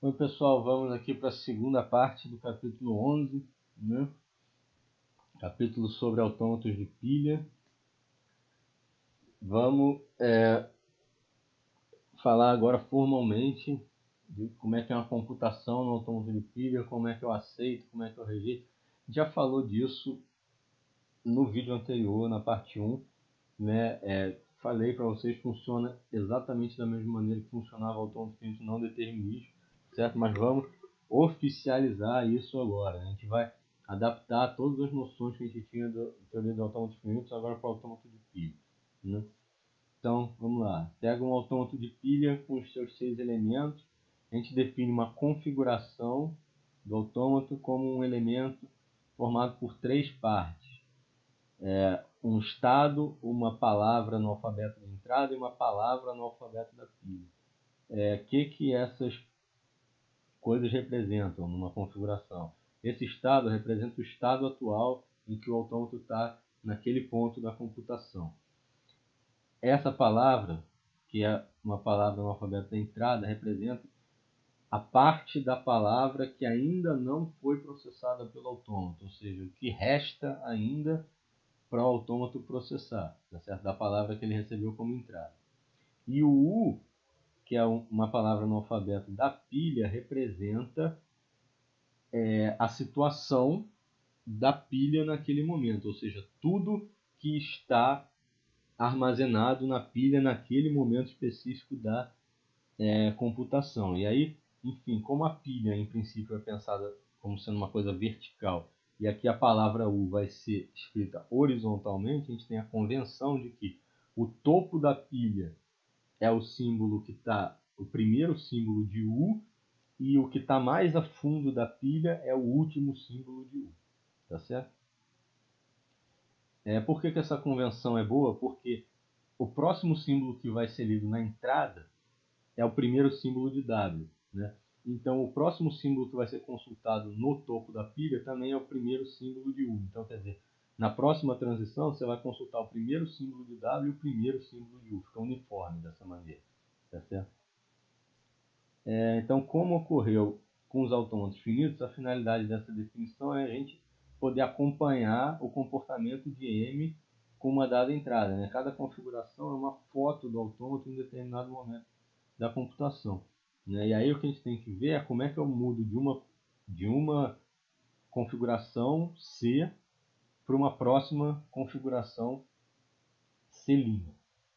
Então, pessoal, vamos aqui para a segunda parte do capítulo 11, né? Capítulo sobre autômatos de pilha. Vamos falar agora formalmente de como é que é uma computação no autômato de pilha, como é que eu aceito, como é que eu rejeito. Já falou disso no vídeo anterior, na parte 1, né? Falei para vocês, funciona exatamente da mesma maneira que funcionava o autômato finito não determinístico, certo? Mas vamos oficializar isso agora. A gente vai adaptar todas as noções que a gente tinha da teoria do autômato finito agora para o autômato de pilha, né? Então, vamos lá. Pega um autômato de pilha com os seus 6 elementos. A gente define uma configuração do autômato como um elemento formado por 3 partes. Um estado, uma palavra no alfabeto de entrada e uma palavra no alfabeto da pilha. Que essas coisas representam numa configuração? Esse estado representa o estado atual em que o autômato está naquele ponto da computação. Essa palavra, que é uma palavra no alfabeto da entrada, representa a parte da palavra que ainda não foi processada pelo autômato, ou seja, o que resta ainda para o autômato processar, tá certo? Da palavra que ele recebeu como entrada. E o U, que é uma palavra no alfabeto da pilha, representa a situação da pilha naquele momento, ou seja, tudo que está armazenado na pilha naquele momento específico da computação. E aí, enfim, como a pilha em princípio é pensada como sendo uma coisa vertical, e aqui a palavra U vai ser escrita horizontalmente, a gente tem a convenção de que o topo da pilha é o símbolo que está, o primeiro símbolo de U, e o que está mais a fundo da pilha é o último símbolo de U. Tá certo? Por que essa convenção é boa? Porque o próximo símbolo que vai ser lido na entrada é o primeiro símbolo de W, né? Então, o próximo símbolo que vai ser consultado no topo da pilha também é o primeiro símbolo de U. Então, quer dizer, na próxima transição, você vai consultar o primeiro símbolo de W e o primeiro símbolo de U. Fica uniforme dessa maneira. Tá certo? Então, como ocorreu com os autômatos finitos, a finalidade dessa definição é a gente poder acompanhar o comportamento de M com uma dada entrada, né? Cada configuração é uma foto do autômato em um determinado momento da computação, né? E aí o que a gente tem que ver é como é que eu mudo de uma configuração C para uma próxima configuração C'.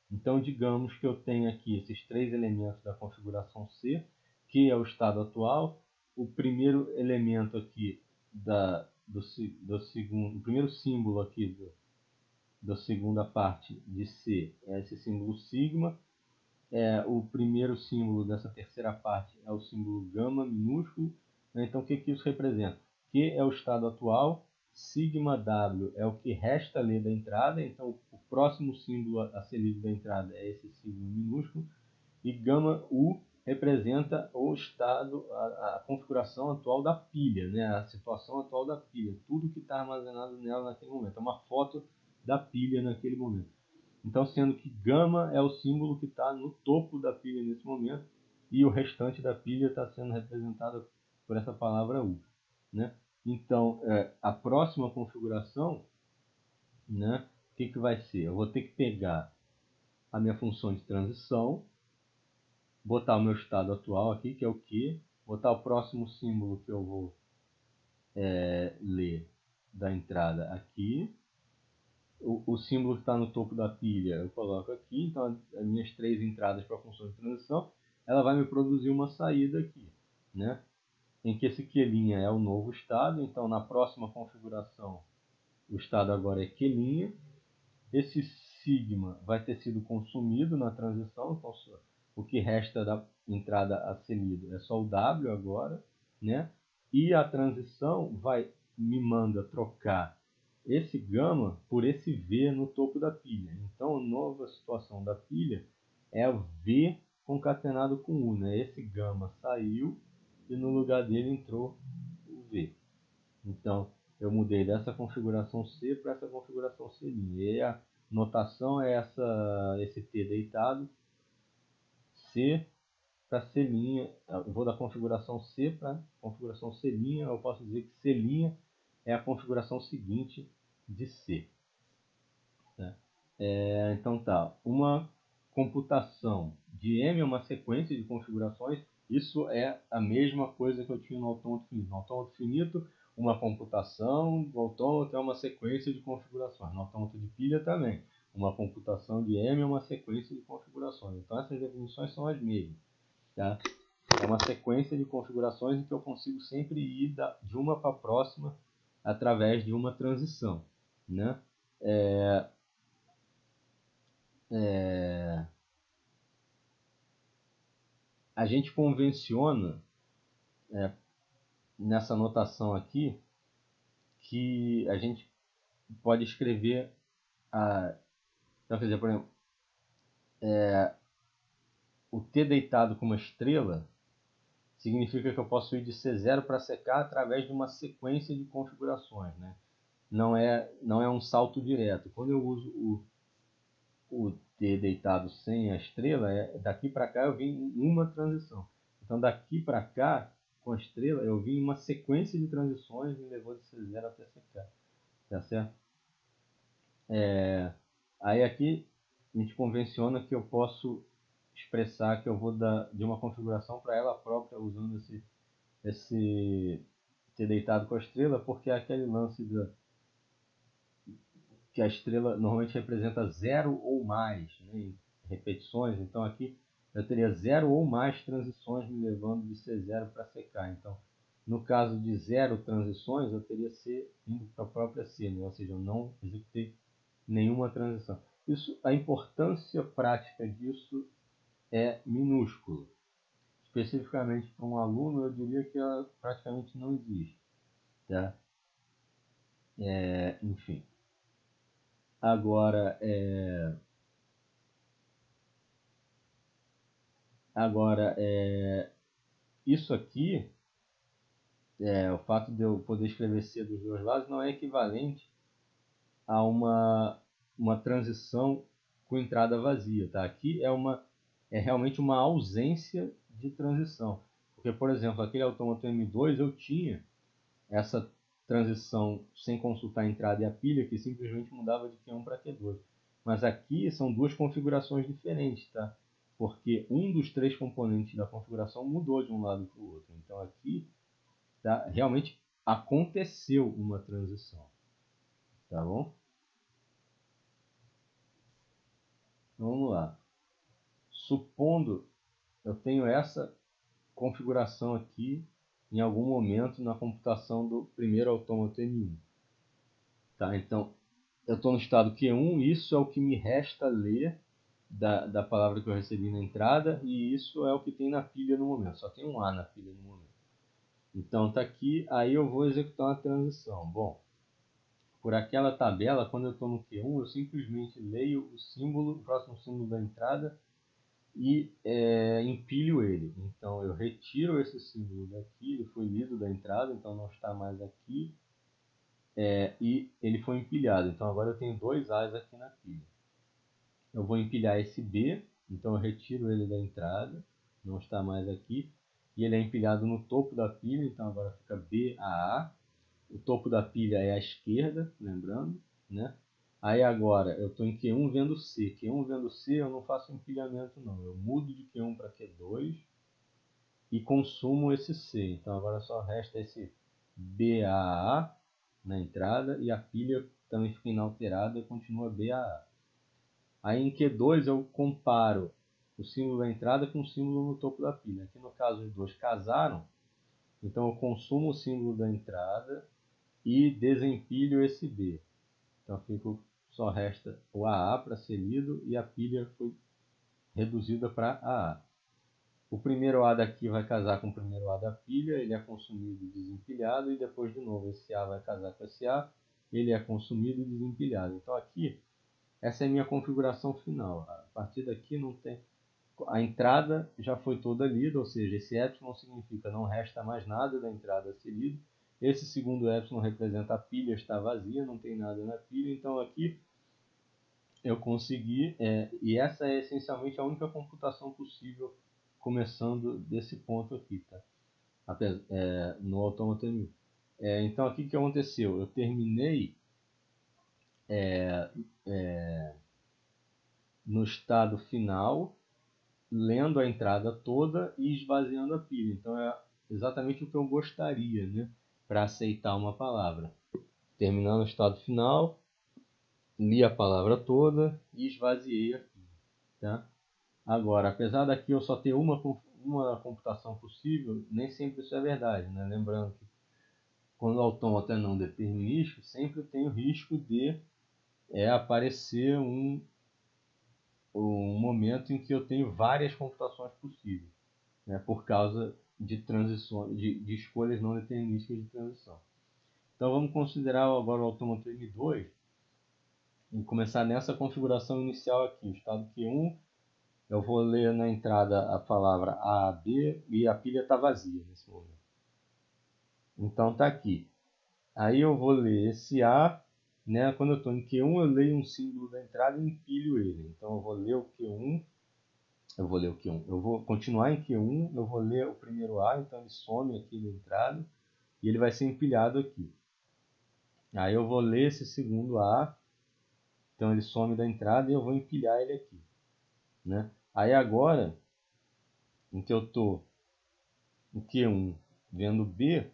Então, digamos que eu tenho aqui esses 3 elementos da configuração C, que é o estado atual. O primeiro elemento aqui o primeiro símbolo aqui da segunda parte de C é esse símbolo sigma. O primeiro símbolo dessa terceira parte é o símbolo gama minúsculo. Então, o que isso representa? Q é o estado atual, sigma W é o que resta ler da entrada, então o próximo símbolo a ser lido da entrada é esse sigma minúsculo, e gama U representa o estado, a configuração atual da pilha, né? A situação atual da pilha, tudo que está armazenado nela naquele momento, é uma foto da pilha naquele momento. Então, sendo que gama é o símbolo que está no topo da pilha nesse momento, e o restante da pilha está sendo representado por essa palavra U, né? Então, a próxima configuração, né, o que vai ser? Eu vou ter que pegar a minha função de transição, botar o meu estado atual aqui, que é o Q, botar o próximo símbolo que eu vou ler da entrada aqui. O símbolo que está no topo da pilha eu coloco aqui. Então, as minhas 3 entradas para a função de transição, ela vai me produzir uma saída aqui, né? Em que esse Q' é o novo estado. Então, na próxima configuração, o estado agora é Q'. Esse sigma vai ter sido consumido na transição. Então, o que resta da entrada a ser lido é só o W agora, né? E a transição me manda trocar esse gama por esse V no topo da pilha. Então, a nova situação da pilha é o V concatenado com U, né? Esse gama saiu e no lugar dele entrou o V. Então, eu mudei dessa configuração C para essa configuração C'. E a notação é esse T deitado, C para C', eu vou da configuração C para configuração C', eu posso dizer que C' é a configuração seguinte de C. Tá? Então tá, uma computação de M é uma sequência de configurações, isso é a mesma coisa que eu tinha no autômato finito. No autômato finito, uma computação do autômato é uma sequência de configurações. No autômato de pilha também. Uma computação de M é uma sequência de configurações. Então essas definições são as mesmas. Tá? É uma sequência de configurações em que eu consigo sempre ir de uma para a próxima através de uma transição. Né? A gente convenciona nessa notação aqui que a gente pode escrever então, quer dizer, por exemplo, o T deitado com uma estrela significa que eu posso ir de C0 para CK através de uma sequência de configurações, né? Não é um salto direto. Quando eu uso o T deitado sem a estrela, daqui para cá eu vim em uma transição. Então daqui para cá, com a estrela, eu vim em uma sequência de transições e me levou de C0 até CK. Tá certo? Aí aqui a gente convenciona que eu posso expressar que eu vou de uma configuração para ela própria usando esse T deitado com a estrela, porque é aquele lance que a estrela normalmente representa 0 ou mais, né, em repetições. Então aqui eu teria 0 ou mais transições me levando de C0 para CK. Então, no caso de 0 transições, eu teria C indo para a própria C, né? Ou seja, eu não executei nenhuma transição. A importância prática disso é minúscula. Especificamente para um aluno, eu diria que ela praticamente não existe. Tá? Enfim. Agora, isso aqui, o fato de eu poder escrever C dos dois lados, não é equivalente a uma transição com entrada vazia. Tá? Aqui é realmente uma ausência de transição. Porque, por exemplo, aquele autômato M2 eu tinha essa transição sem consultar a entrada e a pilha, que simplesmente mudava de Q1 para Q2. Mas aqui são duas configurações diferentes, tá? Porque um dos três componentes da configuração mudou de um lado para o outro. Então aqui realmente aconteceu uma transição. Tá bom? Vamos lá. Supondo eu tenho essa configuração aqui em algum momento na computação do primeiro autômato M1. Tá? Então, eu estou no estado Q1, isso é o que me resta ler da palavra que eu recebi na entrada, e isso é o que tem na pilha no momento. Só tem um A na pilha no momento. Então está aqui, aí eu vou executar uma transição. Bom, por aquela tabela, quando eu estou no Q1, eu simplesmente leio o próximo símbolo da entrada e empilho ele. Então eu retiro esse símbolo daqui, ele foi lido da entrada, então não está mais aqui. E ele foi empilhado. Então agora eu tenho dois A's aqui na pilha. Eu vou empilhar esse B, então eu retiro ele da entrada, não está mais aqui. E ele é empilhado no topo da pilha, então agora fica BAA. O topo da pilha é à esquerda, lembrando, né? Aí agora eu estou em Q1 vendo C. Q1 vendo C eu não faço empilhamento não. Eu mudo de Q1 para Q2 e consumo esse C. Então agora só resta esse BAA na entrada e a pilha também fica inalterada e continua BAA. Aí em Q2 eu comparo o símbolo da entrada com o símbolo no topo da pilha. Aqui no caso os dois casaram, então eu consumo o símbolo da entrada e desempilho esse B. Então só resta o AA para ser lido e a pilha foi reduzida para AA. O primeiro A daqui vai casar com o primeiro A da pilha, ele é consumido e desempilhado, e depois de novo esse A vai casar com esse A, ele é consumido e desempilhado. Então aqui, essa é a minha configuração final. A partir daqui não tem... A entrada já foi toda lida, ou seja, esse epsilon significa não resta mais nada da entrada a ser lido. Esse segundo epsilon representa a pilha está vazia, não tem nada na pilha. Então aqui eu consegui, e essa é essencialmente a única computação possível começando desse ponto aqui, tá? No autômato M1. Então aqui o que aconteceu? Eu terminei no estado final, lendo a entrada toda e esvaziando a pilha. Então é exatamente o que eu gostaria, né, para aceitar uma palavra. Terminando o estado final, li a palavra toda e esvaziei a pilha, tá? Agora, apesar daqui eu só ter uma computação possível, nem sempre isso é verdade, né? Lembrando que quando o autômato é não determinístico, sempre tem o risco de aparecer um momento em que eu tenho várias computações possíveis, né? Por causa de transições, de escolhas não determinísticas de transição. Então vamos considerar agora o autômato M2 e começar nessa configuração inicial aqui, o estado Q1. Eu vou ler na entrada a palavra A, B e a pilha está vazia nesse momento. Então está aqui. Aí eu vou ler esse A, né? Quando eu estou em Q1, eu leio um símbolo da entrada e empilho ele. Então eu vou ler o Q1, eu vou continuar em Q1, eu vou ler o primeiro A, então ele some aqui na entrada e ele vai ser empilhado aqui. Aí eu vou ler esse segundo A, então ele some da entrada e eu vou empilhar ele aqui, né? Aí agora, em que eu estou em Q1 vendo B,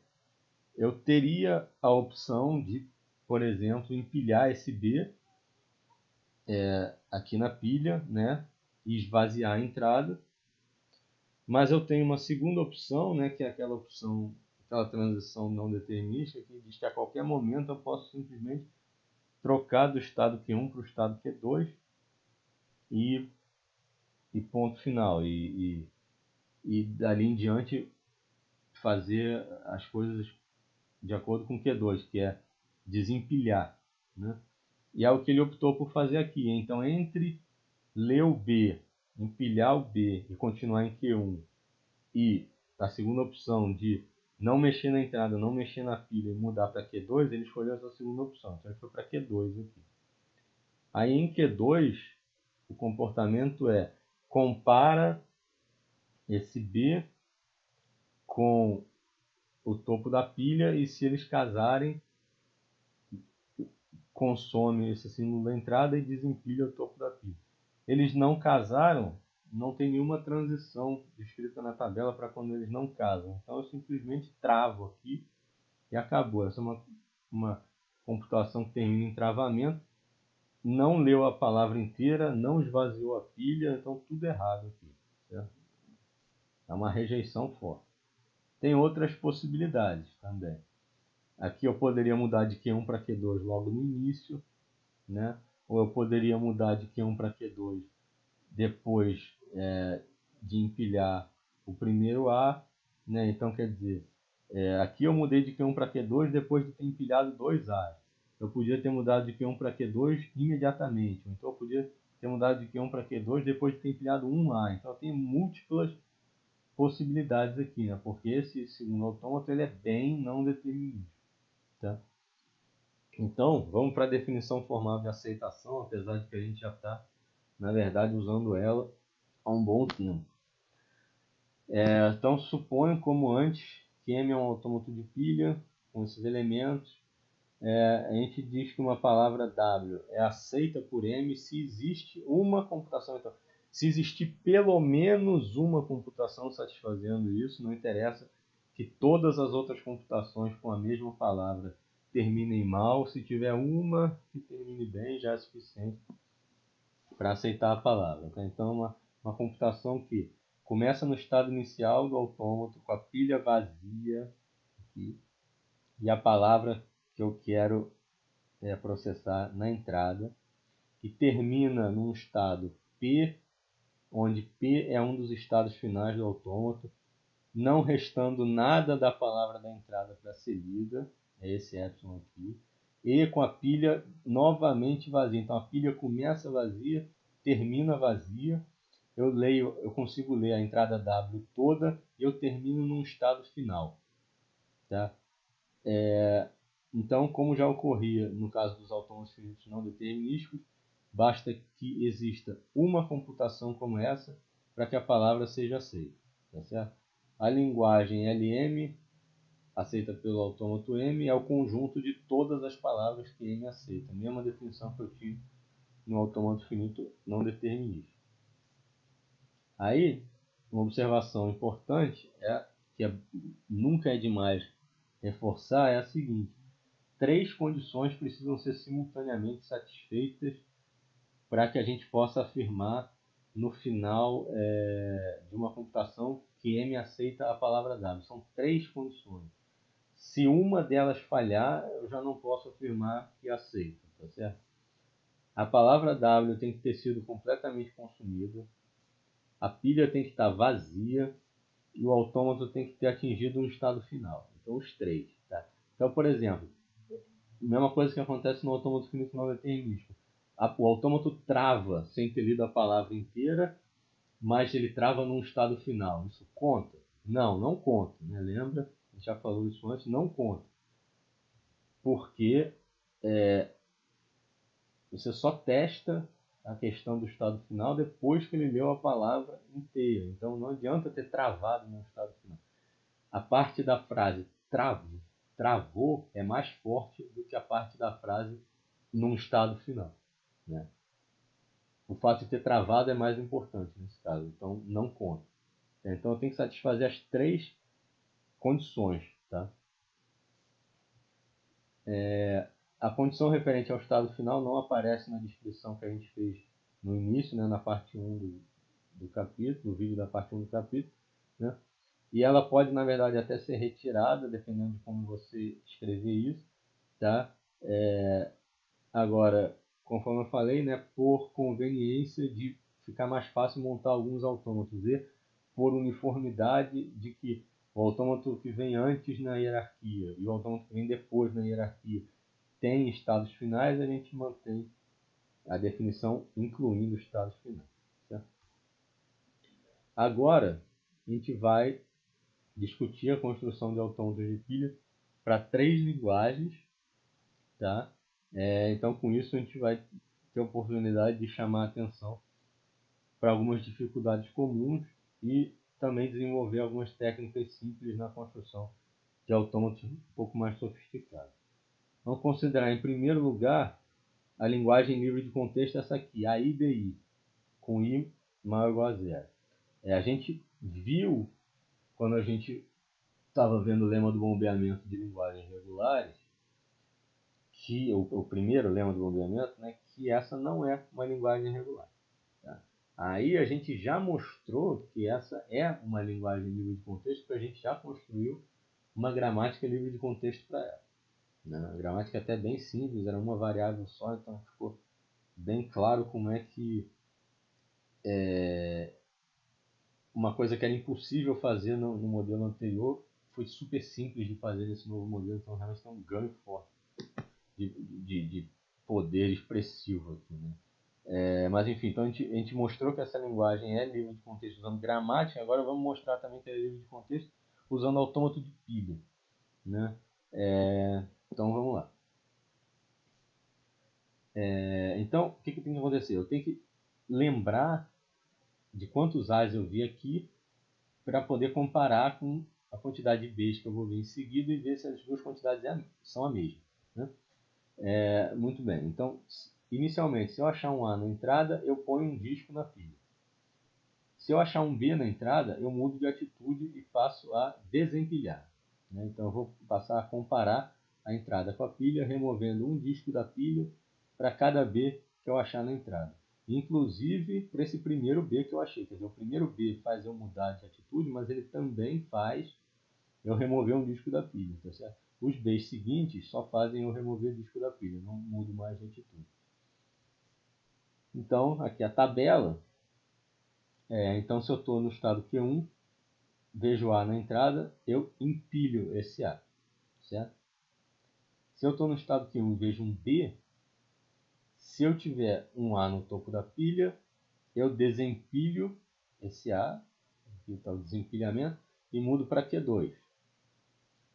eu teria a opção de, por exemplo, empilhar esse B aqui na pilha, né, e esvaziar a entrada. Mas eu tenho uma segunda opção, né, que é aquela transição não determinística, que diz que a qualquer momento eu posso simplesmente trocar do estado Q1 para o estado Q2 e ponto final. E dali em diante fazer as coisas de acordo com o Q2, que é desempilhar, né? E é o que ele optou por fazer aqui. Então, entre ler o B, empilhar o B e continuar em Q1 e a segunda opção de não mexer na entrada, não mexer na pilha e mudar para Q2, ele escolheu essa segunda opção. Então, ele foi para Q2 aqui. Aí, em Q2, o comportamento é compara esse B com o topo da pilha e se eles casarem, consome esse símbolo da entrada e desempilha o topo da pilha. Eles não casaram, não tem nenhuma transição descrita na tabela para quando eles não casam. Então eu simplesmente travo aqui e acabou. Essa é uma computação que termina em travamento. Não leu a palavra inteira, não esvaziou a pilha, então tudo errado aqui, certo? É uma rejeição forte. Tem outras possibilidades também. Aqui eu poderia mudar de Q1 para Q2 logo no início, né? Ou eu poderia mudar de Q1 para Q2 depois de empilhar o primeiro A, né? Então quer dizer, aqui eu mudei de Q1 para Q2 depois de ter empilhado dois A's. Eu podia ter mudado de Q1 para Q2 imediatamente, então eu podia ter mudado de Q1 para Q2 depois de ter empilhado um A. Então eu tenho múltiplas possibilidades aqui, né? Porque esse segundo autômato ele é bem não determinista, tá? Então, vamos para a definição formal de aceitação, apesar de que a gente já está, na verdade, usando ela há um bom tempo. Então, suponho como antes que M é um autômato de pilha com esses elementos. A gente diz que uma palavra W é aceita por M se existe uma computação. Então, se existir pelo menos uma computação satisfazendo isso, não interessa que todas as outras computações com a mesma palavra terminem mal. Se tiver uma que termine bem, já é suficiente para aceitar a palavra. Tá? Então, uma computação que começa no estado inicial do autômato com a pilha vazia aqui, e a palavra que eu quero processar na entrada, e termina num estado P, onde P é um dos estados finais do autômato, não restando nada da palavra da entrada para ser lida, é esse epsilon aqui, e com a pilha novamente vazia. Então a pilha começa vazia, termina vazia, eu consigo ler a entrada W toda e eu termino num estado final, tá? Então, como já ocorria no caso dos autômatos finitos não determinísticos, basta que exista uma computação como essa para que a palavra seja aceita. Tá certo? A linguagem LM, aceita pelo autômato M, é o conjunto de todas as palavras que M aceita. A mesma definição que eu tive no autômato finito não determinista. Aí, uma observação importante, nunca é demais reforçar, é a seguinte: 3 condições precisam ser simultaneamente satisfeitas para que a gente possa afirmar no final de uma computação que M aceita a palavra W. São 3 condições. Se uma delas falhar, eu já não posso afirmar que aceita, tá certo? A palavra W tem que ter sido completamente consumida, a pilha tem que estar vazia e o autômato tem que ter atingido um estado final. Então, os 3. Tá? Então, por exemplo, a mesma coisa que acontece no autômato finito não determinístico. O autômato trava sem ter lido a palavra inteira, mas ele trava num estado final. Isso conta? Não, não conta. Né? Lembra? A gente já falou isso antes, não conta. Porque você só testa a questão do estado final depois que ele leu a palavra inteira. Então não adianta ter travado no estado final. A parte da frase travou é mais forte do que a parte da frase num estado final. Né? O fato de ter travado é mais importante nesse caso, então não conta. Então eu tenho que satisfazer as 3 condições. Tá? A condição referente ao estado final não aparece na descrição que a gente fez no início, né, na parte 1 do capítulo, do vídeo da parte 1 do capítulo. Né? E ela pode, na verdade, até ser retirada, dependendo de como você escrever isso. Tá? Agora, conforme eu falei, né, por conveniência de ficar mais fácil montar alguns autômatos e por uniformidade de que o autômato que vem antes na hierarquia e o autômato que vem depois na hierarquia tem estados finais, a gente mantém a definição incluindo estados finais. Certo? Agora, a gente vai discutir a construção de autômatos de pilha para 3 linguagens. Tá? Então, com isso, a gente vai ter a oportunidade de chamar a atenção para algumas dificuldades comuns e também desenvolver algumas técnicas simples na construção de autômatos um pouco mais sofisticados. Vamos considerar, em primeiro lugar, a linguagem livre de contexto, essa aqui, a IDI, com I maior ou igual a 0. A gente viu, quando a gente estava vendo o lema do bombeamento de linguagens regulares, que o primeiro lema do bombeamento, né, que essa não é uma linguagem regular. Tá? Aí a gente já mostrou que essa é uma linguagem livre de contexto, porque a gente já construiu uma gramática livre de contexto para ela. Né? A gramática é até bem simples, era uma variável só, então ficou bem claro como é que uma coisa que era impossível fazer no modelo anterior foi super simples de fazer nesse novo modelo, então realmente tem um ganho forte de poder expressivo aqui. Né? Mas enfim, então a gente mostrou que essa linguagem é livre de contexto usando gramática, agora vamos mostrar também que é livre de contexto usando autômato de pilha. Né? Então vamos lá. Então, o que tem que acontecer? Eu tenho que lembrar de quantos A's eu vi aqui para poder comparar com a quantidade de B's que eu vou ver em seguida e ver se as duas quantidades são a mesma. Né? Muito bem. Então, inicialmente, se eu achar um A na entrada, eu ponho um disco na pilha. Se eu achar um B na entrada, eu mudo de atitude e passo a desempilhar. Né? Então, eu vou passar a comparar a entrada com a pilha, removendo um disco da pilha para cada B que eu achar na entrada. Inclusive para esse primeiro B que eu achei. Quer dizer, o primeiro B faz eu mudar de atitude, mas ele também faz eu remover um disco da pilha. Tá certo? Os Bs seguintes só fazem eu remover o disco da pilha, não mudo mais de atitude. Então, aqui a tabela. Então, se eu estou no estado Q1, vejo A na entrada, eu empilho esse A. Certo? Se eu estou no estado Q1 e vejo um B, se eu tiver um A no topo da pilha, eu desempilho esse A, aqui está o desempilhamento, e mudo para Q2.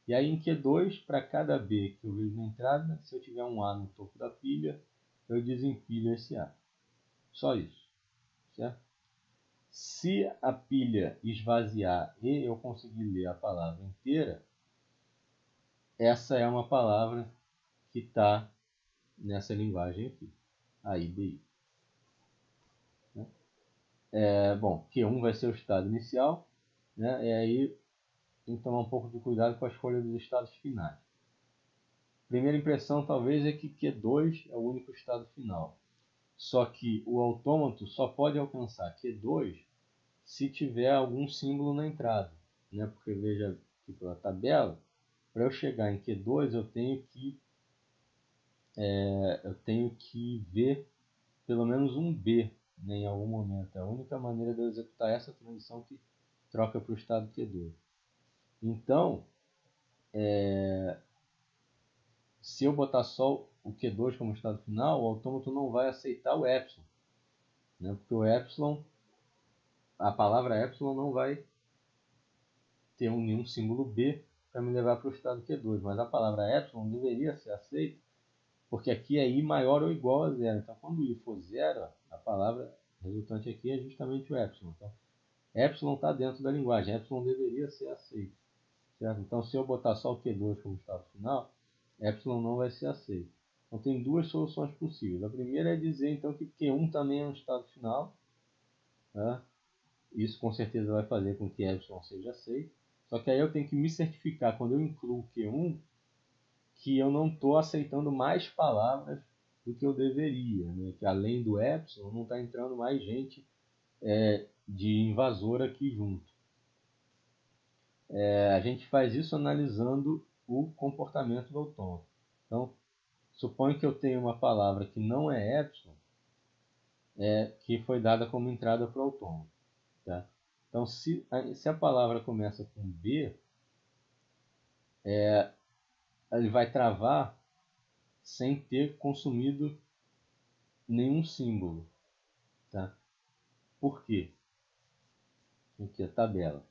E aí em Q2, para cada B que eu vejo na entrada, se eu tiver um A no topo da pilha, eu desempilho esse A. Só isso. Certo? Se a pilha esvaziar e eu conseguir ler a palavra inteira, essa é uma palavra que está nessa linguagem aqui, a IDI. Bom, Q1 vai ser o estado inicial, né? E aí tem que tomar um pouco de cuidado com a escolha dos estados finais. Primeira impressão talvez é que Q2 é o único estado final. Só que o autômato só pode alcançar Q2 se tiver algum símbolo na entrada, né? Porque veja aqui pela tabela, para eu chegar em Q2 eu tenho que ver pelo menos um B, né, em algum momento. É a única maneira de eu executar essa transição que troca para o estado Q2. Então, se eu botar só o Q2 como estado final, o autômato não vai aceitar o epsilon, né? Porque o epsilon, a palavra epsilon não vai ter nenhum símbolo B para me levar para o estado Q2, mas a palavra epsilon deveria ser aceita, porque aqui é i maior ou igual a zero. Então, quando i for zero, a palavra resultante aqui é justamente o epsilon. Então, epsilon está dentro da linguagem, epsilon deveria ser aceito, certo? Então, se eu botar só o Q2 como estado final, epsilon não vai ser aceito. Então, tem duas soluções possíveis. A primeira é dizer, então, que Q1 também é um estado final, né? Isso, com certeza, vai fazer com que epsilon seja aceito. Só que aí eu tenho que me certificar, quando eu incluo Q1, que eu não estou aceitando mais palavras do que eu deveria, né? Que além do epsilon, não está entrando mais gente de invasor aqui junto. A gente faz isso analisando o comportamento do autômato. Então, suponho que eu tenho uma palavra que não é epsilon, que foi dada como entrada para o autômato. Tá? Então, se a palavra começa com B, ele vai travar sem ter consumido nenhum símbolo. Tá? Por quê? Aqui a tabela.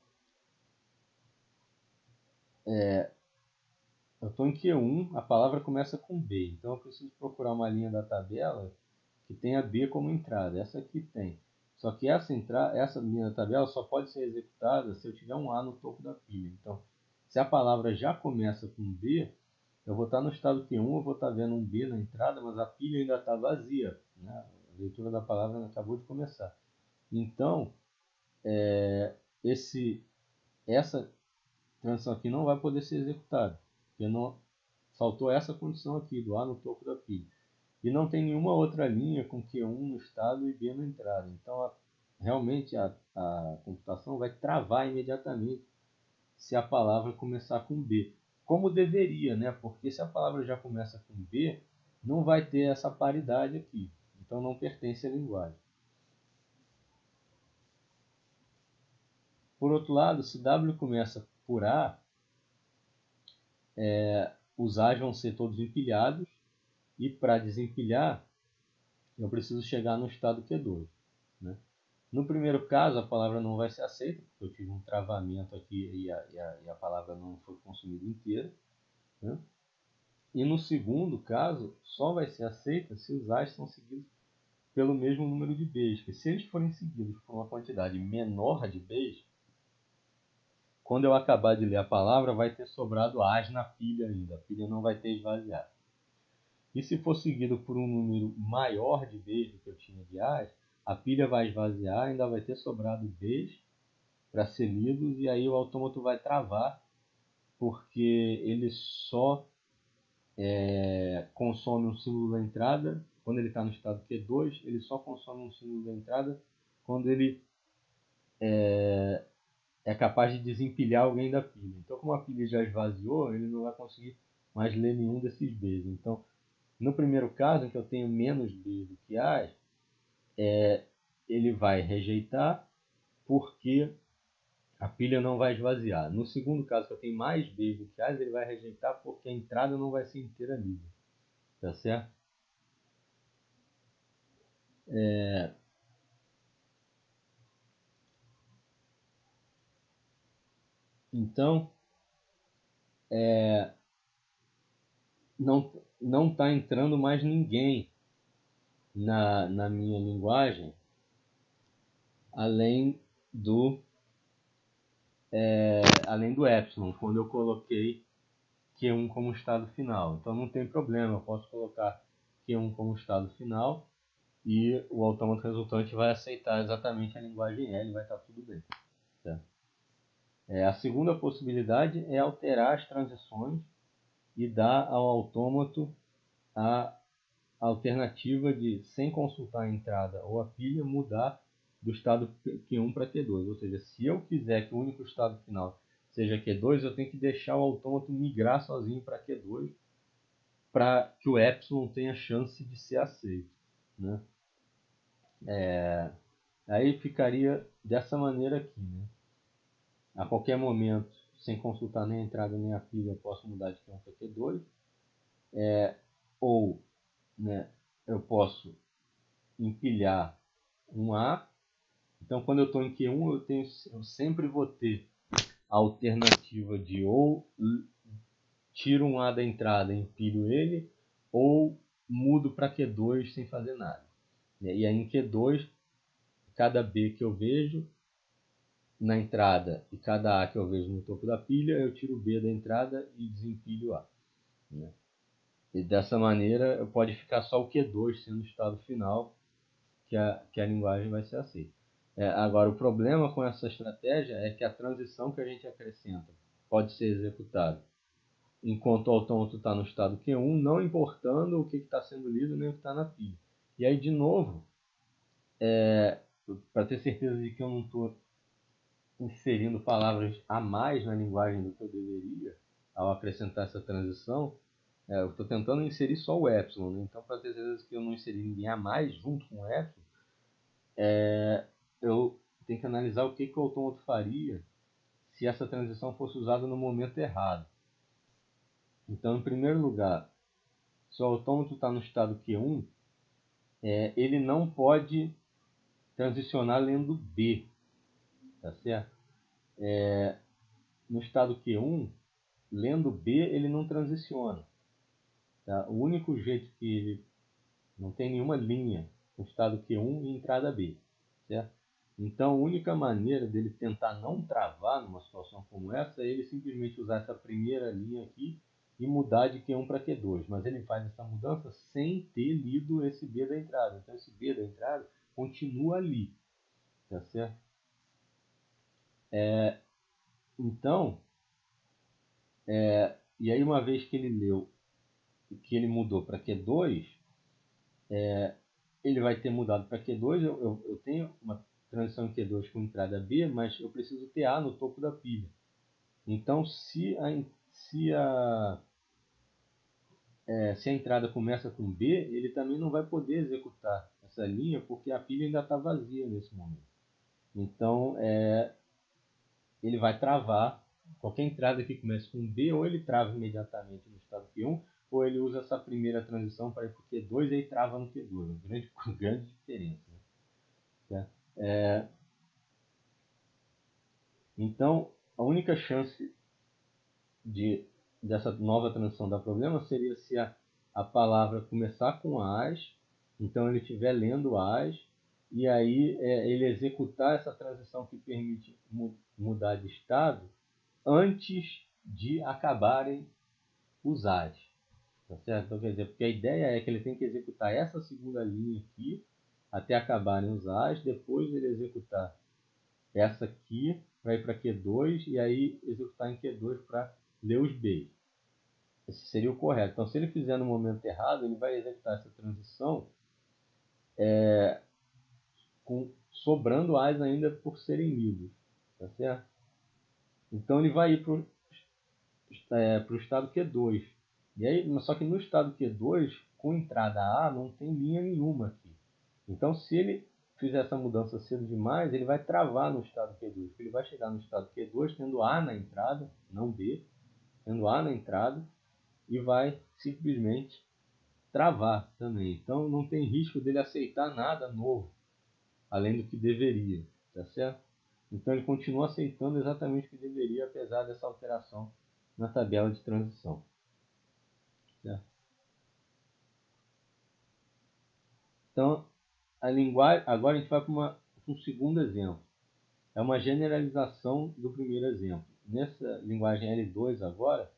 Eu estou em Q1, a palavra começa com B, então eu preciso procurar uma linha da tabela que tenha B como entrada. Essa aqui tem. Só que essa linha da tabela só pode ser executada se eu tiver um A no topo da pilha. Então, se a palavra já começa com B, eu vou estar no estado Q1, eu vou estar vendo um B na entrada, mas a pilha ainda está vazia, né? A leitura da palavra acabou de começar. Então, essa transição aqui não vai poder ser executada, porque não faltou essa condição aqui do A no topo da pilha. E não tem nenhuma outra linha com Q1 no estado e B na entrada. Então, realmente a computação vai travar imediatamente se a palavra começar com B. Como deveria, né? Porque se a palavra já começa com B, não vai ter essa paridade aqui. Então, não pertence à linguagem. Por outro lado, se W começa por A, os A's vão ser todos empilhados. E para desempilhar, eu preciso chegar no estado Q2. Né? No primeiro caso, a palavra não vai ser aceita, porque eu tive um travamento aqui e a palavra não foi consumida inteira. Né? E no segundo caso, só vai ser aceita se os A's são seguidos pelo mesmo número de B's. Porque se eles forem seguidos por uma quantidade menor de B's, quando eu acabar de ler a palavra, vai ter sobrado A's na pilha ainda. A pilha não vai ter esvaziado. E se for seguido por um número maior de B's do que eu tinha de A's, a pilha vai esvaziar, ainda vai ter sobrado B's para ser lidos, e aí o autômato vai travar, porque ele só consome um símbolo da entrada. Quando ele está no estado Q2, ele só consome um símbolo da entrada quando ele é capaz de desempilhar alguém da pilha. Então, como a pilha já esvaziou, ele não vai conseguir mais ler nenhum desses B's. Então, no primeiro caso, em que eu tenho menos B do que A's, ele vai rejeitar porque a pilha não vai esvaziar. No segundo caso, que eu tenho mais B's do que A's, ele vai rejeitar porque a entrada não vai ser inteira livre. Tá certo? Então, não está entrando mais ninguém na minha linguagem além do epsilon, quando eu coloquei Q1 como estado final. Então não tem problema, eu posso colocar Q1 como estado final e o autômato resultante vai aceitar exatamente a linguagem L, vai estar tudo bem. Certo? A segunda possibilidade é alterar as transições e dar ao autômato a alternativa de, sem consultar a entrada ou a pilha, mudar do estado Q1 para Q2. Ou seja, se eu quiser que o único estado final seja Q2, eu tenho que deixar o autômato migrar sozinho para Q2 para que o epsilon tenha chance de ser aceito. Né? Aí ficaria dessa maneira aqui. Né? A qualquer momento, sem consultar nem a entrada nem a pilha, eu posso mudar de Q1 para Q2. Ou, né, eu posso empilhar um A. Então, quando eu estou em Q1, eu sempre vou ter a alternativa de ou tiro um A da entrada, empilho ele, ou mudo para Q2 sem fazer nada. E aí em Q2, cada B que eu vejo na entrada e cada A que eu vejo no topo da pilha, eu tiro o B da entrada e desempilho o A. Né? E dessa maneira pode ficar só o Q2 sendo o estado final que a linguagem vai ser aceita. Agora, o problema com essa estratégia é que a transição que a gente acrescenta pode ser executada enquanto o autômato está no estado Q1, não importando o que está sendo lido nem o que está na pilha. E aí, de novo, para ter certeza de que eu não estou inserindo palavras a mais na linguagem do que eu deveria, ao acrescentar essa transição, eu estou tentando inserir só o epsilon. Né? Então, para ter certeza de que eu não inseri ninguém a mais junto com o epsilon, eu tenho que analisar o que o autômato faria se essa transição fosse usada no momento errado. Então, em primeiro lugar, se o autômato está no estado Q1, ele não pode transicionar lendo B, tá certo? No estado Q1, lendo B, ele não transiciona. Tá? O único jeito que ele não tem nenhuma linha no estado Q1 e entrada B, certo? Então, a única maneira dele tentar não travar numa situação como essa é ele simplesmente usar essa primeira linha aqui e mudar de Q1 para Q2. Mas ele faz essa mudança sem ter lido esse B da entrada. Então, esse B da entrada continua ali. Tá certo? Então, e aí uma vez que ele leu, que ele mudou para Q2, ele vai ter mudado para Q2. Eu tenho uma transição em Q2 com entrada B, mas eu preciso ter A no topo da pilha. Então, se a entrada começa com B, ele também não vai poder executar essa linha, porque a pilha ainda está vazia nesse momento. Então, ele vai travar. Qualquer entrada que comece com B, ou ele trava imediatamente no estado Q1, ou ele usa essa primeira transição para ir para o Q2 e aí trava no Q2. Grande diferença. Né? Então, a única chance dessa nova transição dar problema seria se a palavra começar com as, então ele estiver lendo as, e aí ele executar essa transição que permite mudar de estado antes de acabarem os as. Tá certo? Então, quer dizer, porque a ideia é que ele tem que executar essa segunda linha aqui até acabarem os as, depois ele executar essa aqui para ir para Q2 e aí executar em Q2 para ler os Bs. Esse seria o correto. Então, se ele fizer no momento errado, ele vai executar essa transição sobrando as ainda por serem lidos. Tá certo? Então, ele vai ir para o estado Q2. E aí, só que no estado Q2, com entrada A, não tem linha nenhuma aqui. Então, se ele fizer essa mudança cedo demais, ele vai travar no estado Q2. Ele vai chegar no estado Q2 tendo A na entrada, não B, tendo A na entrada, e vai simplesmente travar também. Então, não tem risco dele aceitar nada novo, além do que deveria, tá certo? Então, ele continua aceitando exatamente o que deveria, apesar dessa alteração na tabela de transição. Certo? Então, a linguagem, agora a gente vai para uma um segundo exemplo. É uma generalização do primeiro exemplo. Nessa linguagem L2 agora,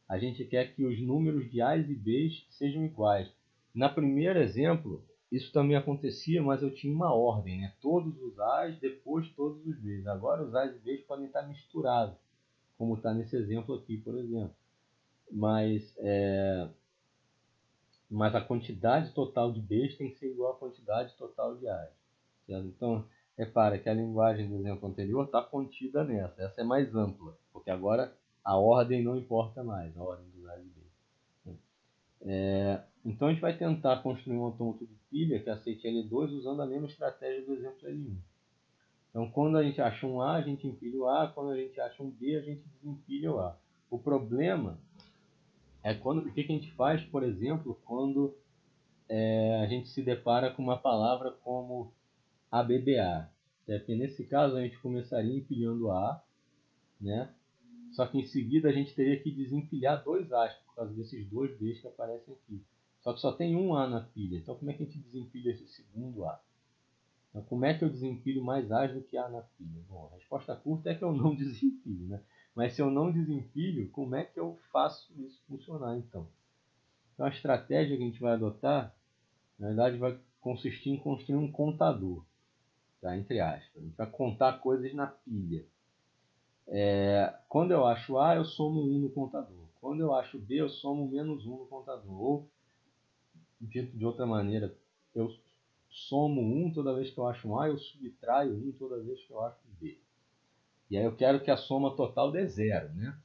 a gente quer que os números de A's e B's sejam iguais. Na primeiro exemplo, isso também acontecia, mas eu tinha uma ordem, né? Todos os A's, depois todos os B's. Agora os A's e B's podem estar misturados, como está nesse exemplo aqui, por exemplo. Mas a quantidade total de B's tem que ser igual à quantidade total de A's. Certo? Então, repara que a linguagem do exemplo anterior está contida nessa. Essa é mais ampla, porque agora a ordem não importa mais, a ordem dos A's e B's. Então a gente vai tentar construir um autômato de pilha que aceite L2 usando a mesma estratégia do exemplo L1. Então quando a gente acha um A, a gente empilha o A, quando a gente acha um B, a gente desempilha o A. O problema é o que a gente faz, por exemplo, quando a gente se depara com uma palavra como ABBA. Porque nesse caso a gente começaria empilhando A, né? Só que em seguida a gente teria que desempilhar dois A's, por causa desses dois B's que aparecem aqui. Só que só tem um A na pilha, então como é que a gente desempilha esse segundo A? Então como é que eu desempilho mais A's do que A na pilha? Bom, a resposta curta é que eu não desempilho, né? Mas se eu não desempilho, como é que eu faço isso funcionar então? Então a estratégia que a gente vai adotar, na verdade, vai consistir em construir um contador, tá? Entre aspas. A gente vai contar coisas na pilha. Quando eu acho A, eu somo 1 no contador. Quando eu acho B, eu somo menos 1 no contador. Ou, dito de outra maneira, eu somo 1 toda vez que eu acho um A, eu subtraio 1 toda vez que eu acho um B. E aí eu quero que a soma total dê zero, né?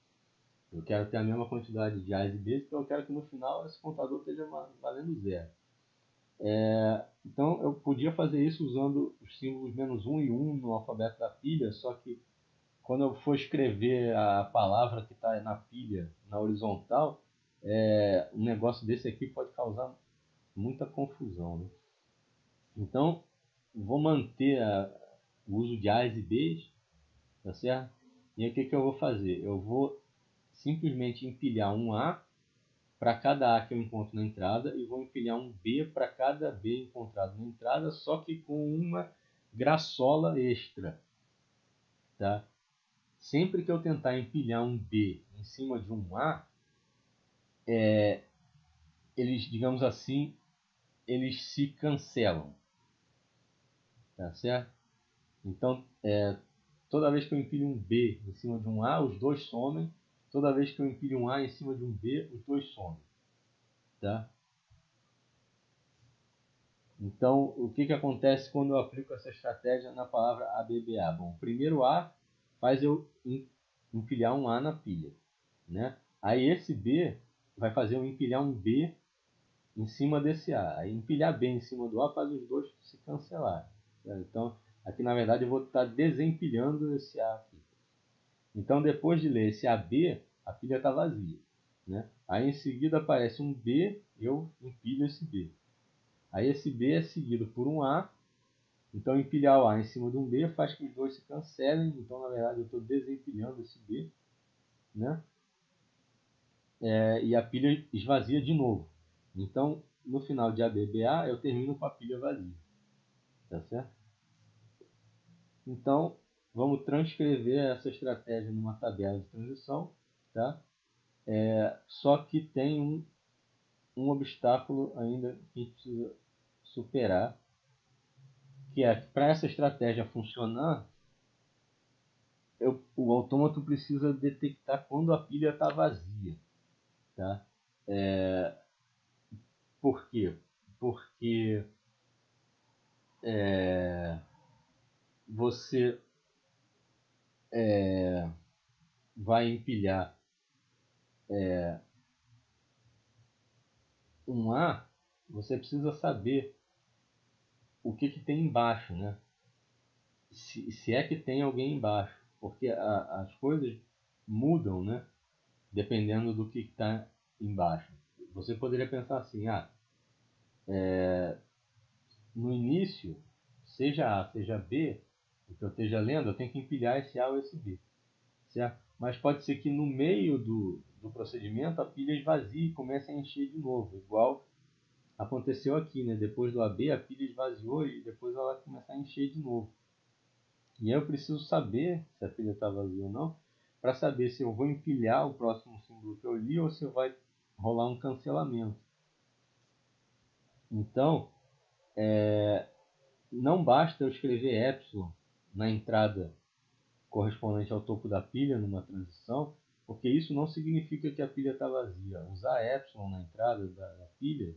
Eu quero ter a mesma quantidade de A's e B's, então eu quero que no final esse contador esteja valendo zero. Então eu podia fazer isso usando os símbolos menos 1 e 1 no alfabeto da pilha, só que quando eu for escrever a palavra que está na pilha, na horizontal, um negócio desse aqui pode causar muita confusão, né? Então, vou manter o uso de A's e B's, tá certo? E aí o que eu vou fazer? Eu vou simplesmente empilhar um A para cada A que eu encontro na entrada e vou empilhar um B para cada B encontrado na entrada, só que com uma graçola extra, tá? Sempre que eu tentar empilhar um B em cima de um A, eles, digamos assim, eles se cancelam, tá certo? Então, toda vez que eu empilho um B em cima de um A, os dois somem. Toda vez que eu empilho um A em cima de um B, os dois somem, tá? Então, o que acontece quando eu aplico essa estratégia na palavra ABBA? Bom, o primeiro A faz eu empilhar um A na pilha, né? Aí esse B vai fazer eu empilhar um B em cima desse A. Aí empilhar B em cima do A faz os dois se cancelar. Então, aqui na verdade eu vou estar desempilhando esse A aqui. Então, depois de ler esse AB, a pilha está vazia, né? Aí em seguida aparece um B, eu empilho esse B. Aí esse B é seguido por um A, então empilhar o A em cima de um B faz que os dois se cancelem, então na verdade eu estou desempilhando esse B, né? E a pilha esvazia de novo. Então no final de ABBA eu termino com a pilha vazia, tá certo? Então vamos transcrever essa estratégia numa tabela de transição, tá? Só que tem um obstáculo ainda que a gente precisa superar, que é que para essa estratégia funcionar, o autômato precisa detectar quando a pilha está vazia, tá? Por quê? Porque você vai empilhar um A, você precisa saber o que tem embaixo, né? Se é que tem alguém embaixo, porque as coisas mudam, né? Dependendo do que está embaixo. Você poderia pensar assim, no início, seja A, seja B, o que eu esteja lendo, eu tenho que empilhar esse A ou esse B, certo? Mas pode ser que no meio do procedimento a pilha esvazie e comece a encher de novo, igual aconteceu aqui, né? Depois do AB a pilha esvaziou e depois ela vai começar a encher de novo. E eu preciso saber se a pilha está vazia ou não, para saber se eu vou empilhar o próximo símbolo que eu li ou se vai rolar um cancelamento. Então, não basta eu escrever epsilon na entrada correspondente ao topo da pilha numa transição, porque isso não significa que a pilha está vazia. Usar epsilon na entrada da pilha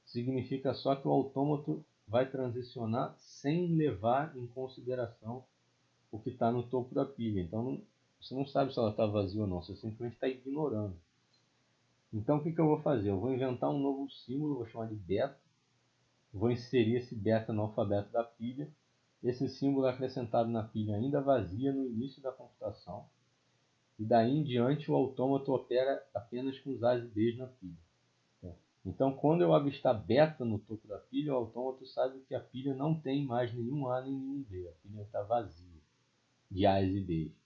significa só que o autômato vai transicionar sem levar em consideração o que está no topo da pilha. Então você não sabe se ela está vazia ou não, você simplesmente está ignorando. Então o que eu vou fazer? Eu vou inventar um novo símbolo, vou chamar de beta, vou inserir esse beta no alfabeto da pilha. Esse símbolo é acrescentado na pilha ainda vazia no início da computação. E daí em diante o autômato opera apenas com os A's e B's na pilha. Então quando eu avistar beta no topo da pilha, o autômato sabe que a pilha não tem mais nenhum A nem nenhum B. A pilha está vazia de A's e B's.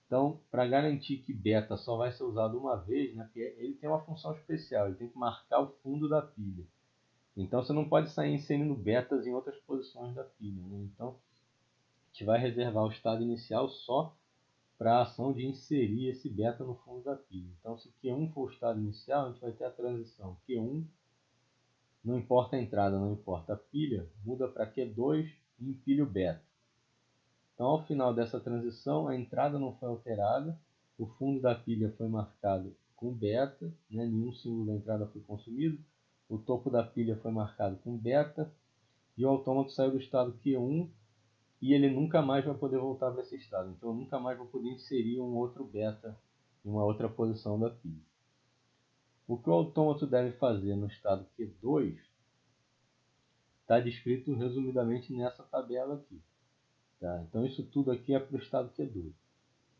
Então, para garantir que beta só vai ser usado uma vez, né, porque ele tem uma função especial, ele tem que marcar o fundo da pilha. Então você não pode sair inserindo betas em outras posições da pilha. Né? Então a gente vai reservar o estado inicial só para a ação de inserir esse beta no fundo da pilha. Então se Q1 for o estado inicial, a gente vai ter a transição Q1, não importa a entrada, não importa a pilha, muda para Q2 e empilha o beta. Então ao final dessa transição, a entrada não foi alterada, o fundo da pilha foi marcado com beta, né? Nenhum símbolo da entrada foi consumido, o topo da pilha foi marcado com beta, e o autômato saiu do estado Q1 e ele nunca mais vai poder voltar para esse estado. Então eu nunca mais vou poder inserir um outro beta em uma outra posição da pilha. O que o autômato deve fazer no estado Q2 está descrito resumidamente nessa tabela aqui. Tá? Então isso tudo aqui é para o estado Q2.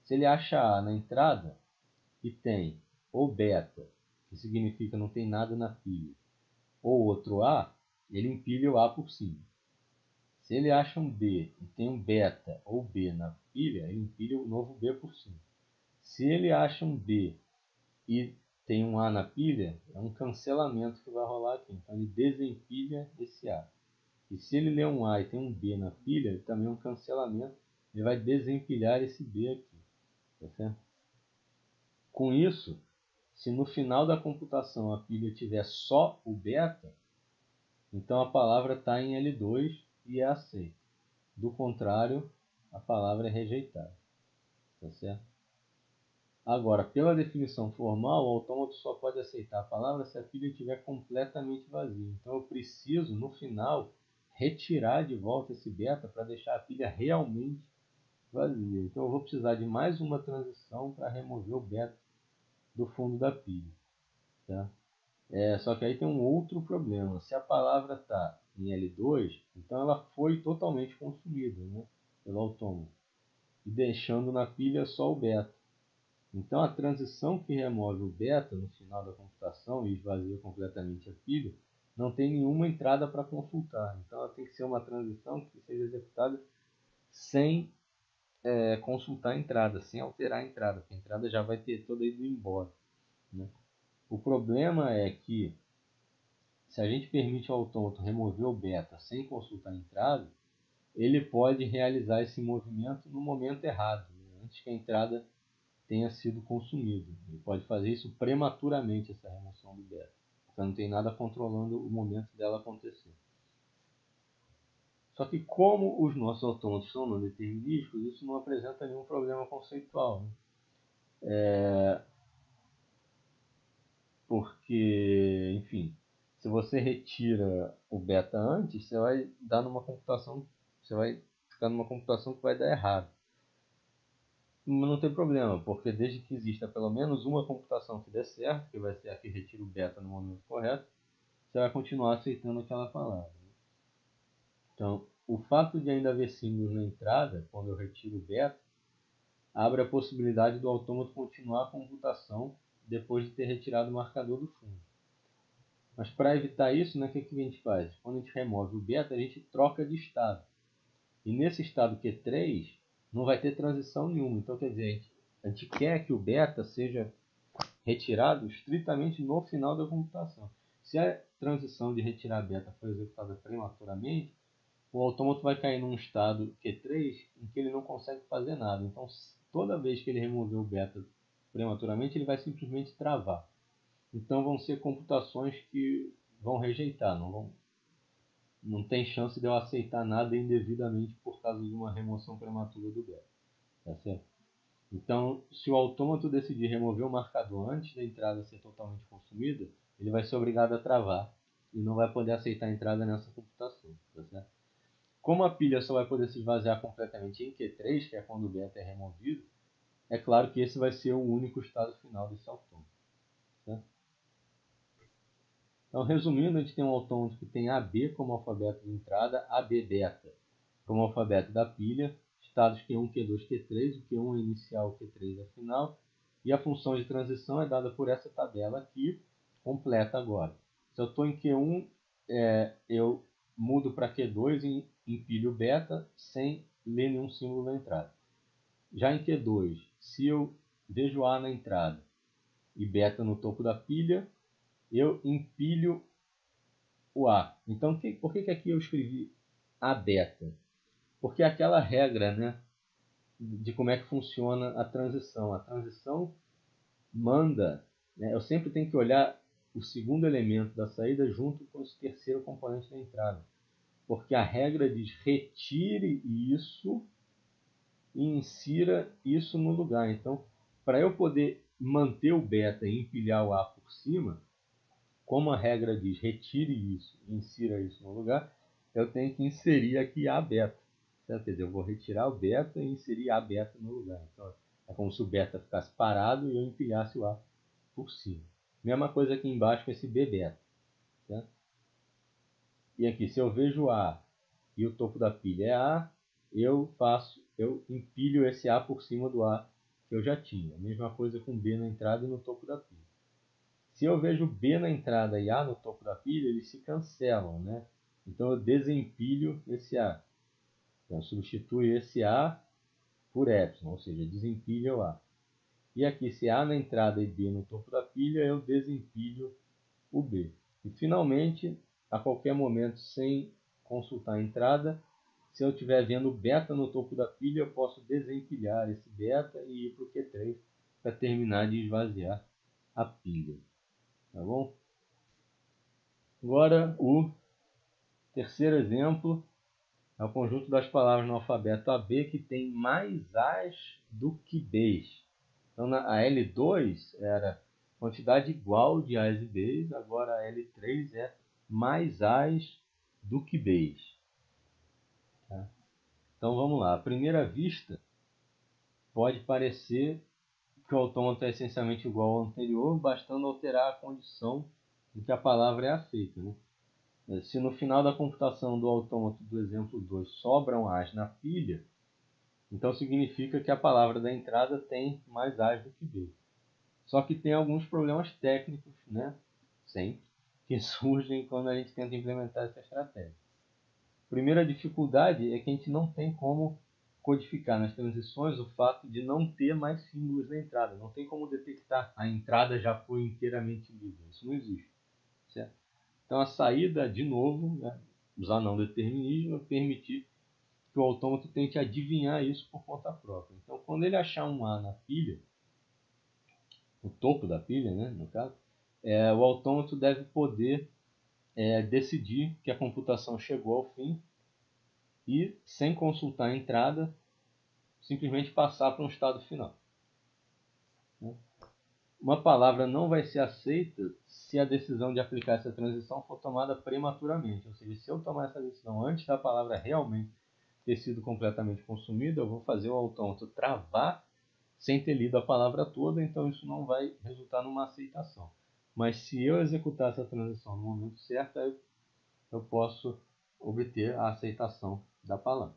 Se ele acha A na entrada e tem ou beta, que significa não tem nada na pilha, ou outro A, ele empilha o A por cima. Se ele acha um B e tem um beta ou B na pilha, ele empilha o novo B por cima. Se ele acha um B e tem um A na pilha, é um cancelamento que vai rolar aqui. Então ele desempilha esse A. E se ele lê um A e tem um B na pilha, também é um cancelamento. Ele vai desempilhar esse B aqui. Tá certo? Com isso, se no final da computação a pilha tiver só o beta, então a palavra está em L2 e é aceita. Do contrário, a palavra é rejeitada. Tá certo? Agora, pela definição formal, o autômato só pode aceitar a palavra se a pilha estiver completamente vazia. Então eu preciso, no final, retirar de volta esse beta para deixar a pilha realmente vazia. Então eu vou precisar de mais uma transição para remover o beta do fundo da pilha. Tá? Só que aí tem um outro problema. Se a palavra está em L2, então ela foi totalmente consumida, né, pelo autômato, e deixando na pilha só o beta. Então a transição que remove o beta no final da computação e esvazia completamente a pilha não tem nenhuma entrada para consultar. Então ela tem que ser uma transição que seja executada sem consultar a entrada, sem alterar a entrada, porque a entrada já vai ter toda ido embora. Né? O problema é que se a gente permite ao autômato remover o beta sem consultar a entrada, ele pode realizar esse movimento no momento errado, né? Antes que a entrada tenha sido consumida. Ele pode fazer isso prematuramente, essa remoção do beta, porque não tem nada controlando o momento dela acontecer. Só que como os nossos autômatos são não determinísticos, isso não apresenta nenhum problema conceitual. Né? Porque, enfim, se você retira o beta antes, você vai dar numa computação, você vai ficar numa computação que vai dar errado. Mas não tem problema, porque desde que exista pelo menos uma computação que dê certo, que vai ser a que retira o beta no momento correto, você vai continuar aceitando aquela palavra. Então, o fato de ainda haver símbolos na entrada, quando eu retiro o beta, abre a possibilidade do autômato continuar a computação depois de ter retirado o marcador do fundo. Mas para evitar isso, né, o que a gente faz? Quando a gente remove o beta, a gente troca de estado. E nesse estado Q3, não vai ter transição nenhuma. Então, quer dizer, a gente quer que o beta seja retirado estritamente no final da computação. Se a transição de retirar beta foi executada prematuramente, o autômato vai cair num estado Q3 em que ele não consegue fazer nada. Então, toda vez que ele remover o beta prematuramente, ele vai simplesmente travar. Então, vão ser computações que vão rejeitar, não tem chance de eu aceitar nada indevidamente por causa de uma remoção prematura do beta. Tá certo? Então, se o autômato decidir remover o marcador antes da entrada ser totalmente consumida, ele vai ser obrigado a travar e não vai poder aceitar a entrada nessa computação. Tá certo? Como a pilha só vai poder se esvaziar completamente em Q3, que é quando o beta é removido, é claro que esse vai ser o único estado final desse autômato. Tá? Então, resumindo, a gente tem um autômato que tem AB como alfabeto de entrada, AB beta como alfabeto da pilha, estados Q1, Q2, Q3, o Q1 é inicial, o Q3 é final, e a função de transição é dada por essa tabela aqui, completa agora. Se eu estou em Q1, eu mudo para Q2 e empilho beta sem ler nenhum símbolo da entrada. Já em Q2, se eu vejo A na entrada e beta no topo da pilha, eu empilho o A. Então, por que aqui eu escrevi A beta? Porque é aquela regra, né, de como é que funciona a transição. A transição manda, né, eu sempre tenho que olhar o segundo elemento da saída junto com esse terceiro componente da entrada. Porque a regra diz retire isso e insira isso no lugar. Então, para eu poder manter o beta e empilhar o A por cima, como a regra diz retire isso e insira isso no lugar, eu tenho que inserir aqui A beta. Certo? Quer dizer, eu vou retirar o beta e inserir A beta no lugar. Então, é como se o beta ficasse parado e eu empilhasse o A por cima. Mesma coisa aqui embaixo com esse B beta. Certo? E aqui, se eu vejo A e o topo da pilha é A, eu empilho esse A por cima do A que eu já tinha. Mesma coisa com B na entrada e no topo da pilha. Se eu vejo B na entrada e A no topo da pilha, eles se cancelam, né? Então eu desempilho esse A. Então substitui esse A por epsilon, ou seja, desempilha o A. E aqui, se A na entrada e B no topo da pilha, eu desempilho o B. E finalmente, a qualquer momento, sem consultar a entrada, se eu estiver vendo beta no topo da pilha, eu posso desempilhar esse beta e ir para o Q3 para terminar de esvaziar a pilha. Tá bom? Agora, o terceiro exemplo é o conjunto das palavras no alfabeto AB que tem mais As do que Bs. Então, a L2 era quantidade igual de A's e B's, agora a L3 é mais A's do que B's. Tá? Então vamos lá. À primeira vista, pode parecer que o autômato é essencialmente igual ao anterior, bastando alterar a condição de que a palavra é aceita. Né? Se no final da computação do autômato do exemplo 2 sobram A's na pilha, então significa que a palavra da entrada tem mais A's do que B. Só que tem alguns problemas técnicos, né? Sempre, que surgem quando a gente tenta implementar essa estratégia. A primeira dificuldade é que a gente não tem como codificar nas transições o fato de não ter mais símbolos na entrada. Não tem como detectar a entrada já foi inteiramente lida. Isso não existe. Certo? Então a saída, de novo, né, usar não determinismo, é permitir que o autômato tente adivinhar isso por conta própria. Então quando ele achar um A na pilha, o topo da pilha, né, no caso, o autômato deve poder decidir que a computação chegou ao fim e, sem consultar a entrada, simplesmente passar para um estado final. Uma palavra não vai ser aceita se a decisão de aplicar essa transição for tomada prematuramente. Ou seja, se eu tomar essa decisão antes da palavra realmente ter sido completamente consumida, eu vou fazer o autômato travar sem ter lido a palavra toda, então isso não vai resultar numa aceitação. Mas se eu executar essa transição no momento certo, eu posso obter a aceitação da palavra.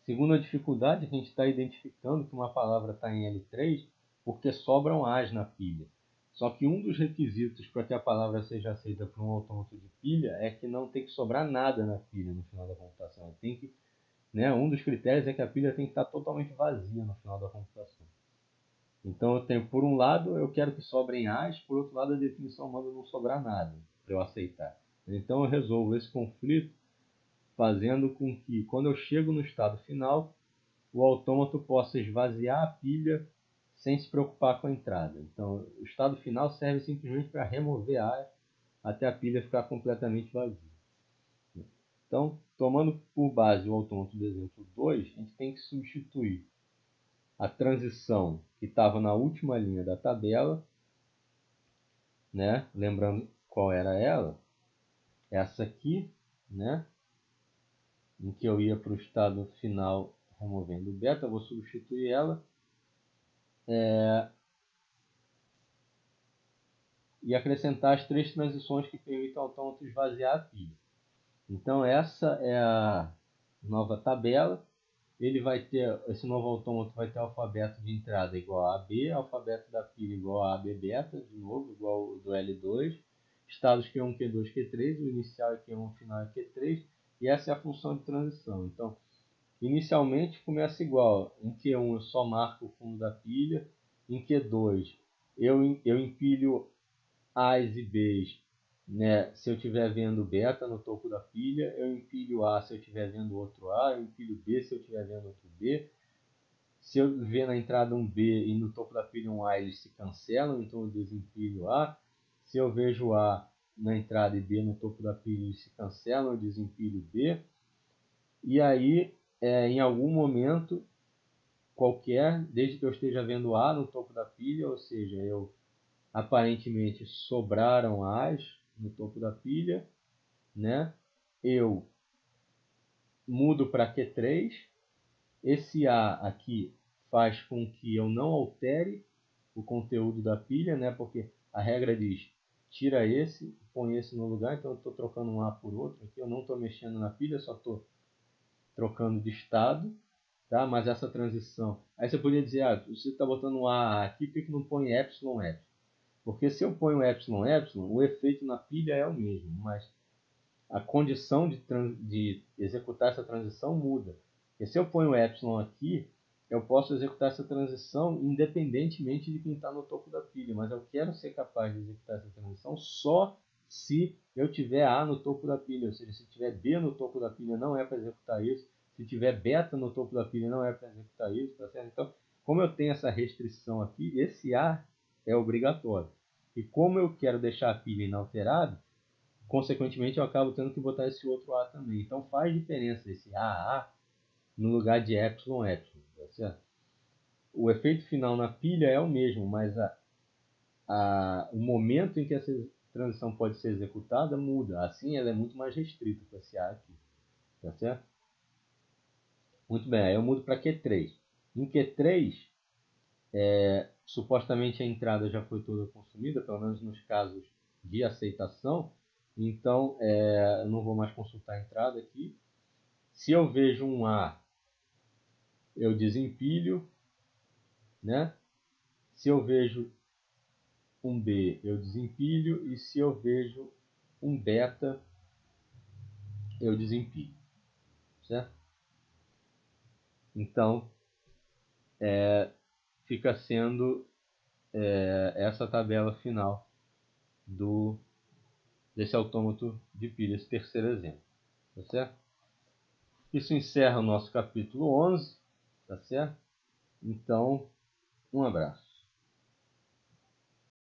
Segunda dificuldade, a gente está identificando que uma palavra está em L3 porque sobram As na pilha. Só que um dos requisitos para que a palavra seja aceita por um autômato de pilha é que não tem que sobrar nada na pilha no final da computação. Um dos critérios é que a pilha tem que estar totalmente vazia no final da computação. Então eu tenho, por um lado, eu quero que sobrem As, por outro lado, a definição manda não sobrar nada para eu aceitar. Então eu resolvo esse conflito fazendo com que, quando eu chego no estado final, o autômato possa esvaziar a pilha sem se preocupar com a entrada. Então, o estado final serve simplesmente para remover ar até a pilha ficar completamente vazia. Então, tomando por base o autômato do exemplo 2, a gente tem que substituir a transição que estava na última linha da tabela, né? Lembrando qual era ela, essa aqui, né? Em que eu ia para o estado final removendo o beta, eu vou substituir ela e acrescentar as 3 transições que permitem ao autômato esvaziar a pilha. Então essa é a nova tabela. Ele vai ter, esse novo autômato vai ter alfabeto de entrada igual a AB, alfabeto da pilha igual a AB beta, de novo, igual ao do L2, estados Q1, Q2, Q3, o inicial é Q1, o final é Q3, e essa é a função de transição. Então, inicialmente começa igual, em Q1 eu só marco o fundo da pilha, em Q2 eu empilho A's e B's, né? Se eu estiver vendo beta no topo da pilha, eu empilho A se eu estiver vendo outro A, eu empilho B se eu estiver vendo outro B. Se eu ver na entrada um B e no topo da pilha um A, eles se cancelam, então eu desempilho A. Se eu vejo A na entrada e B no topo da pilha, eles se cancelam, eu desempilho B. E aí, em algum momento qualquer, desde que eu esteja vendo A no topo da pilha, ou seja, aparentemente sobraram A's no topo da pilha, né? Eu mudo para Q3. Esse A aqui faz com que eu não altere o conteúdo da pilha, né? Porque a regra diz, tira esse, põe esse no lugar, então eu estou trocando um A por outro. Aqui eu não estou mexendo na pilha, só estou trocando de estado, tá? Mas essa transição... Aí você poderia dizer, você está botando um A aqui, por que não põe epsilon, epsilon? Porque se eu ponho epsilon, epsilon, o efeito na pilha é o mesmo, mas a condição de executar essa transição muda. Porque se eu ponho epsilon aqui, eu posso executar essa transição independentemente de quem está no topo da pilha, mas eu quero ser capaz de executar essa transição só se eu tiver A no topo da pilha, ou seja, se tiver B no topo da pilha não é para executar isso, se tiver beta no topo da pilha não é para executar isso, tá certo? Então, como eu tenho essa restrição aqui, esse A é obrigatório. E como eu quero deixar a pilha inalterada, consequentemente eu acabo tendo que botar esse outro A também. Então faz diferença esse AA no lugar de epsilon, epsilon, tá certo? O efeito final na pilha é o mesmo, mas o momento em que essa transição pode ser executada muda. Assim ela é muito mais restrita para esse A aqui, tá certo? Muito bem, aí eu mudo para Q3. Em Q3, supostamente a entrada já foi toda consumida, pelo menos nos casos de aceitação. Então, eu não vou mais consultar a entrada aqui. Se eu vejo um A, eu desempilho, né? Se eu vejo um B, eu desempilho. E se eu vejo um beta, eu desempilho, certo? Então, fica sendo essa tabela final desse autômato de pilha, esse terceiro exemplo, tá certo? Isso encerra o nosso capítulo 11, tá certo? Então, um abraço.